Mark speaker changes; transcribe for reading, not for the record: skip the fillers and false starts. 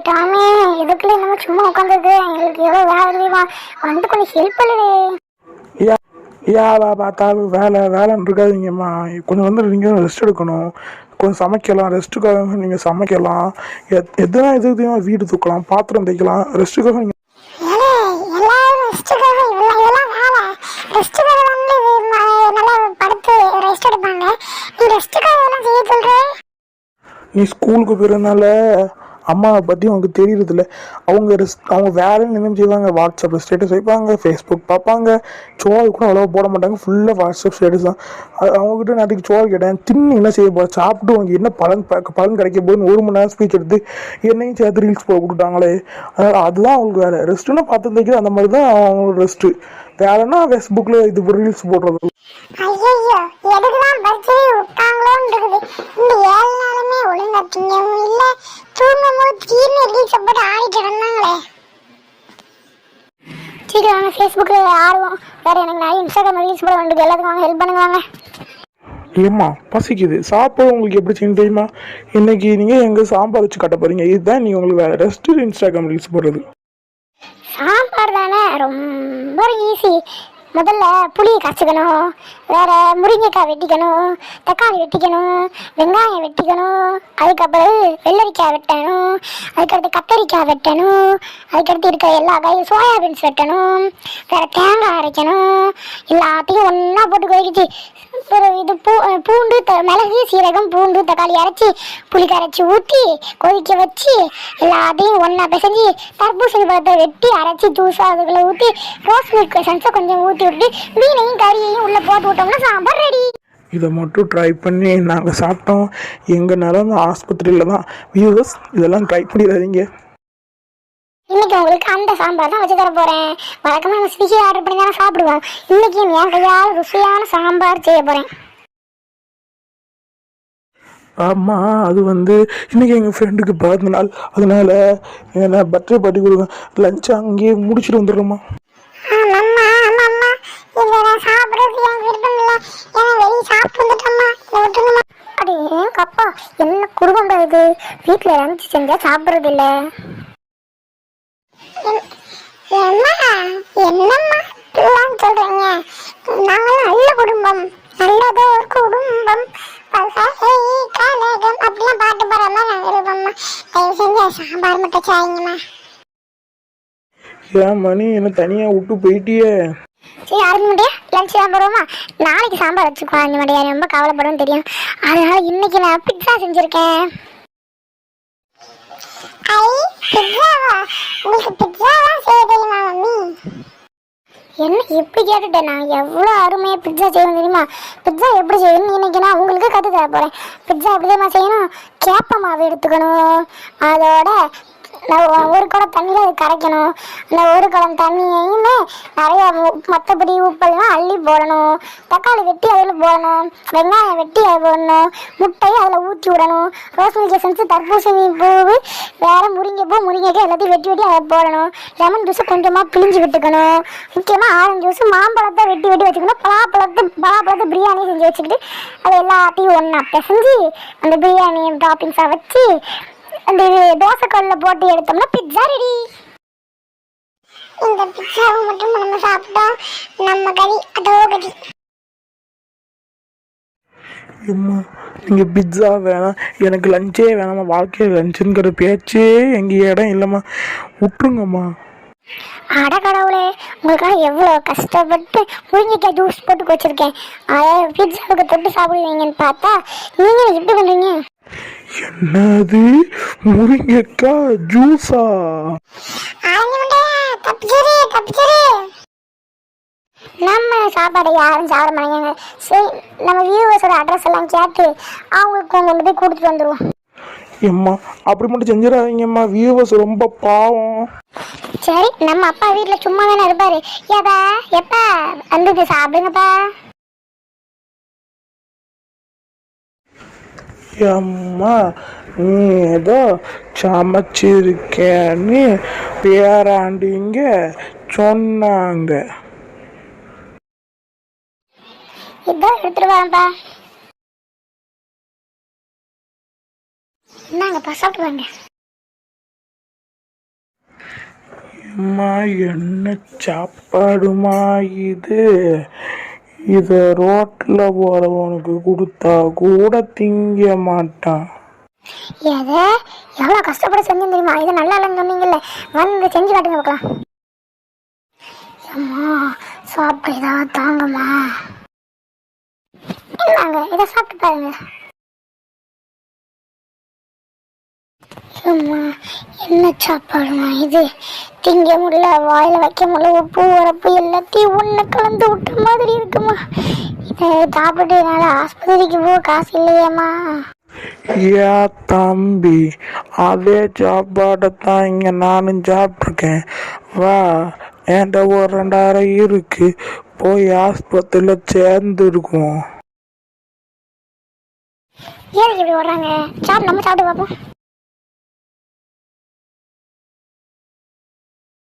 Speaker 1: டாமே இதுக்குள்ள நம்ம சும்மா உட்காந்துருக்கு எங்களுக்கு எவ்வளோ வேலை தெரியுமா வந்து கொஞ்சம் ஹெல்ப் பண்ணுவே.
Speaker 2: ஏவா பார்த்தாலும் வேலைன்னு இருக்காதீங்கம்மா. கொஞ்சம் வந்து நீங்கள் ரெஸ்ட் எடுக்கணும். கொஞ்சம் சமைக்கலாம், ரெஸ்ட்டுக்காக நீங்கள் சமைக்கலாம். எதுனா எதுக்கு வீடு தூக்கலாம், பாத்திரம் தைக்கலாம். ரெஸ்ட்டுக்காக நீங்கள்
Speaker 1: எல்லாரும் ரெஸ்ட்டுக்காக இதெல்லாம் வேலை. ரெஸ்ட்டுக்காக வந்து நல்லா படுத்து ரெஸ்ட் எடுப்பாங்க. நீ ரெஸ்ட்டுக்காக இதெல்லாம் செய்ய சொல்ற?
Speaker 2: நீ ஸ்கூலுக்கு போகிறதுனால அம்மாவை பற்றி உனக்கு தெரியறதில்ல. அவங்க வேலைன்னு என்ன செய்வாங்க, வாட்ஸ்அப்பில் ஸ்டேட்டஸ் வைப்பாங்க, ஃபேஸ்புக் பார்ப்பாங்க. சோறு கூட அவ்வளோவா போட மாட்டாங்க, ஃபுல்லாக வாட்ஸ்அப் ஸ்டேட்டஸ் தான். அவங்ககிட்ட நாளைக்கு சோறு கேட்டேன், தின்னு என்ன செய்ய போகிறேன், சாப்பிட்டு உனக்கு என்ன பலன் கிடைக்க போகுதுன்னு 1 மணி நேரம் ஸ்பீச் எடுத்து என்னையும் சேர்த்து ரீல்ஸ் போட கொடுத்தாங்களே. அதனால் அதுதான் அவங்களுக்கு வேலை. ரெஸ்ட்டுன்னா பார்த்து தைக்கிறது, அந்த மாதிரி தான் அவங்களோட ரெஸ்ட்டு. வேலைன்னா ஃபேஸ்புக்கில் இது ரீல்ஸ் போடுறது.
Speaker 1: ஐயோ எதுக்குதான் பறிச்சு விட்டாங்களோன்னு இருக்குது. இந்த 7 நாளுமே ஒழுங்கா திங்கவும் இல்லை, தூங்கும் போது திடீர்னு ரீல்ஸ் போட்டு ஆடிட்டு இருந்தாங்களே. சீக்கிரம் வாங்க, ஃபேஸ்புக்கில் ஆடுவோம். வேற எனக்கு நிறைய இன்ஸ்டாகிராம் ரீல்ஸ் போட வேண்டியது. எல்லாத்துக்கும் வாங்க, ஹெல்ப் பண்ணுங்க வாங்க.
Speaker 2: ஏம்மா பசிக்குது, சாப்பாடு உங்களுக்கு எப்படி செய்யணும் தெரியுமா? இன்னைக்கு நீங்கள் எங்கள் சாம்பார் வச்சு கட்ட போகிறீங்க. இதுதான் நீங்கள் உங்களுக்கு வேலை, ரெஸ்ட்டு இன்ஸ்டாகிராம் ரீல்ஸ் போடுறது.
Speaker 1: சாம்பார் தானே ரொம்ப ஈஸி. முதல்ல புளியை கரைச்சிக்கணும், வேற முருங்கைக்காய் வெட்டிக்கணும், தக்காளி வெட்டிக்கணும், வெங்காயம் வெட்டிக்கணும், அதுக்கப்புறம் வெள்ளரிக்காய் வெட்டணும், அதுக்கடுத்து கத்தரிக்காய் வெட்டணும், அதுக்கடுத்து இருக்கிற எல்லா காயும் சோயாபீன்ஸ் வெட்டணும், வேற தேங்காய் அரைக்கணும். எல்லாத்தையும் ஒன்றா போட்டு கொதிக்கிச்சு இது பூண்டு மிளகு சீரகம் பூண்டு தக்காளி அரைச்சி புளி கரைச்சி ஊற்றி கொதிக்க வச்சு எல்லாத்தையும் ஒன்றா பிசைஞ்சு தர்பூசணி பழத்தை வெட்டி அரைச்சி ஜூஸாக அதுக்குள்ளே ஊற்றி ரோஸ் மில்க் எசன்ஸை கொஞ்சம் ஊற்றி விட்டு மீனையும் கறியையும் உள்ளே போட்டு விட்டோம்னா சாம்பார் ரெடி.
Speaker 2: இதை மட்டும் ட்ரை பண்ணி நாங்கள் சாப்பிட்டோம். எங்கள் நிலமை ஆஸ்பத்திரியில் தான். வியூவர்ஸ் இதெல்லாம் ட்ரை பண்ணிடாதீங்க.
Speaker 1: இன்னைக்கு உங்களுக்கு அந்த சாம்பார் தான் வச்சு தர போகிறேன். வழக்கமாக நம்ம ஸ்விக்கி ஆர்டர் பண்ணி தானே சாப்பிடுவோம். இன்னைக்கு என் கையால் ருசியான சாம்பார் செய்ய போகிறேன்.
Speaker 2: ஆமாம், அது வந்து இன்றைக்கி எங்கள் ஃப்ரெண்டுக்கு பிறந்த நாள். அதனால் என்ன பர்த்டே பார்ட்டி கொடுங்க, லஞ்ச் அங்கேயே முடிச்சுட்டு வந்துடுறோமா?
Speaker 1: அப்பா என்ன குடும்பம் இது, வீட்டில் லஞ்ச் செஞ்சா சாப்பிட்றது இல்லை. என்னம்மா சொல்றீங்க? நாங்களும் நல்ல குடும்பம், நல்லதோ ஒரு குடும்பம், கலகம் அப்படிலாம் பாட்டு பாடுற மாதிரி நாங்கள் இருப்போம்மா. தயவு செஞ்சு சாம்பார் மட்டும் சாய்ங்கம்மா.
Speaker 2: ஏன் மணி என்ன தனியாக விட்டு போயிட்டியே?
Speaker 1: சரி அரைஞ்சு முடியா லஞ்ச் சாப்பிடுவோமா? நாளைக்கு சாம்பார் வச்சுக்கோ. அஞ்சு மணியா ரொம்ப கவலைப்படும் தெரியும். அதனால இன்னைக்கு நான் பிட்சா செஞ்சிருக்கேன். என்ன எப்படி கேட்டுட்டேன்? நான் எவ்வளோ அருமையாக பிட்சா செய்யணும் தெரியுமா? பிட்சா எப்படி செய்யணும் இன்னைக்கு நான் உங்களுக்கு கற்று தர போகிறேன். பிட்சா எப்படி தான் செய்யணும்? கேப்ப மாவு எடுத்துக்கணும், அதோட ஒரு குடம் தண்ணியில் அது கரைக்கணும். அந்த ஒரு குடம் தண்ணியையுமே நிறைய மற்றபடி உப்பெல்லாம் அள்ளி போடணும். தக்காளி வெட்டி அதில் போடணும், வெங்காயம் வெட்டி அது போடணும், முட்டையை அதில் ஊற்றி விடணும், ரோஸ் மில்க் எசன்ஸ் தர்பூசணி பூ வேறு முருங்கைக்காய் எல்லாத்தையும் வெட்டி அதில் போடணும். லெமன் ஜூஸை கொஞ்சமாக பிழிஞ்சு விட்டுக்கணும். முக்கியமாக ஆரஞ்சு ஜூஸ், மாம்பழத்தை வெட்டி வச்சுக்கணும். பலாப்பழத்தை பிரியாணி செஞ்சு வச்சுக்கிட்டு அது எல்லாத்தையும் ஒன்றா பிசைஞ்சு அந்த பிரியாணி டாப்பிங்ஸாக வச்சு அந்த தோசைக்கல்லில் போட்டு எடுத்தோம்னா பிட்சா ரெடி. இந்த பிட்சாவை மட்டும் நம்ம சாப்பிட்டோம், நம்ம கறி அதோ கறி.
Speaker 2: அம்மா நீங்கள் பிட்சா வேணாம், எனக்கு லஞ்சே வேணாம்மா. வாழ்க்கையில் லஞ்சுங்கிற பேச்சே எங்கள் இடம் இல்லைம்மா, விட்டுருங்கம்மா.
Speaker 1: அட கடவுளே, உங்களுக்காக எவ்வளோ கஷ்டப்பட்டு முருங்கைக்காய் ஜூஸ் போட்டு வச்சுருக்கேன். அதை பிட்சாவுக்கு தொட்டு சாப்பிடுவீங்கன்னு பார்த்தா நீங்கள் எப்படி பண்ணுறீங்க?
Speaker 2: என்னது முருங்கைக்காய் ஜூஸா?
Speaker 1: நம்ம சாப்பாடை யாரும் சாப்பிட மாட்டேங்க. சரி, நம்ம வியூவர்ஸோட அட்ரஸ் எல்லாம் கேட்டு அவங்களுக்கு கொண்டு போய் கொடுத்துட்டு வந்துடுவோம்.
Speaker 2: எம்மா அப்படி மட்டும் செஞ்சிடாதீங்கம்மா, வியூவர்ஸ் ரொம்ப பாவம்.
Speaker 1: சரி, நம்ம அப்பா வீட்டில் சும்மா தானே இருப்பாரு. எப்பா வந்து சாப்பிடுங்கப்பா.
Speaker 2: அம்மா நீ ஏதோ சமைச்சிருக்கேன்னு பேராண்டிங்க சொன்னாங்க.
Speaker 1: இதான் எடுத்துருவாங்கப்பா. என்னங்கப்பா சாப்பிடுவாங்க.
Speaker 2: அம்மா என்ன சாப்பாடுமா இது? இதை ரோட்டில் போகிறவனுக்கு கொடுத்தா கூட திங்க மாட்டான்.
Speaker 1: எதை எவ்வளோ கஷ்டப்பட செஞ்சேன் தெரியுமா? இது நல்லா இல்லைன்னு சொன்னீங்கல்ல, வந்து செஞ்சு காட்டுங்க பார்க்கலாம். அம்மா சாப்பிட்டு ஏதாவது தாங்கம்மா. என்னங்க இதை சாப்பிட்டு பாருங்க. அம்மா என்ன சாப்பாடுமா இது? திங்க முடியல, வாயில வைக்க முடியல, உப்பு உரப்பு எல்லாத்தையும் ஒன்று கலந்து விட்ட மாதிரி இருக்குமா. இதை சாப்பிட்டு என்னால் ஆஸ்பத்திரிக்கு போக காசு இல்லையேம்மா.
Speaker 2: ஏ தம்பி, அதே சாப்பாடைத்தான் இங்கே நானும் சாப்பிட்ருக்கேன். வா, என்கிட்ட ஒரு 2000 இருக்கு, போய் ஆஸ்பத்திரியில் சேர்ந்துருக்குவோம்.
Speaker 1: ஏன் இப்படி வர்றாங்க? நம்ம சாப்பிட்டு பார்ப்போம்.